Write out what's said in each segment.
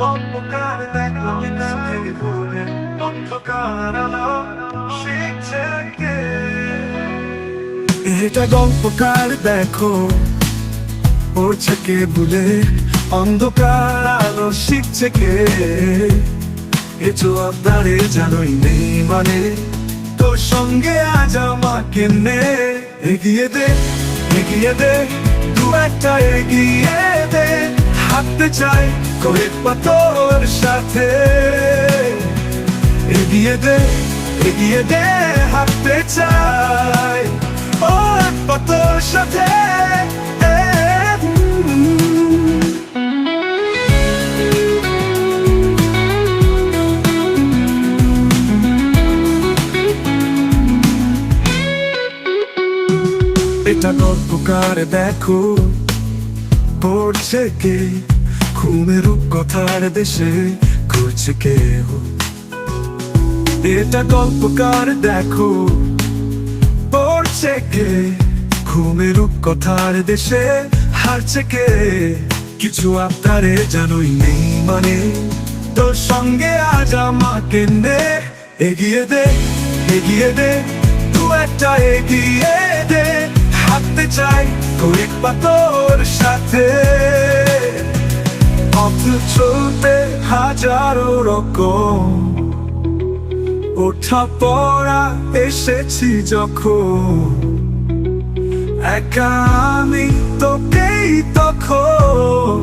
অন্ধকার দেখো থেকে দূরে অন্ধকার আলো শিখছে কে? এটা গল্পকার দেখো পড়ছে কে ভুলে অন্ধকার আলো শিখছে কে? এ জবাবদারে জানোই নেই মানে তোর সঙ্গে আজ আমাকে নে এগিয়ে দে দু একটা এগিয়ে দে হাঁটতে চাই কয়েক পা তোর সাথে এগিয়ে দে হাঁটতে চাই ও এক পা তোর সাথে এটা গল্পকার দেখো পড়ছে কে ঘুমের কথার দেশে ঘুরছে কে? এটা গল্পকার দেখো পড়ছে কে ঘুমের কথার দেশে হারছে কে? কিছু আবদারে জানোই নেই মানে তোর সঙ্গে আজ আমাকে নে এগিয়ে দে দু একটা এগিয়ে দে হাঁটতে চাই কয়েক পা তোর সাথে পথ চলতে হাজারো রকম ওঠা পড়া এসেছি যখন একা আমি তোকেই তখন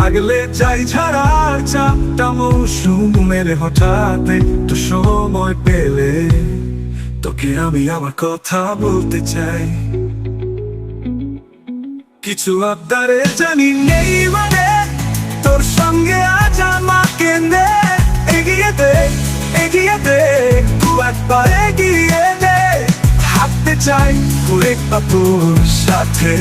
আগলে যাই ঝাড়ার চাপটা মৌসুমের হঠাৎ একটু সময় পেলে তোকে আমি আমার কথা বলতে চাই কিছু আবদারে জানি নেই মানে তোর সঙ্গে আজ আমাকে নে এগিয়ে দে দু এক পা এগিয়ে দে হাঁটতে চাই কয়েক পা তোর সাথে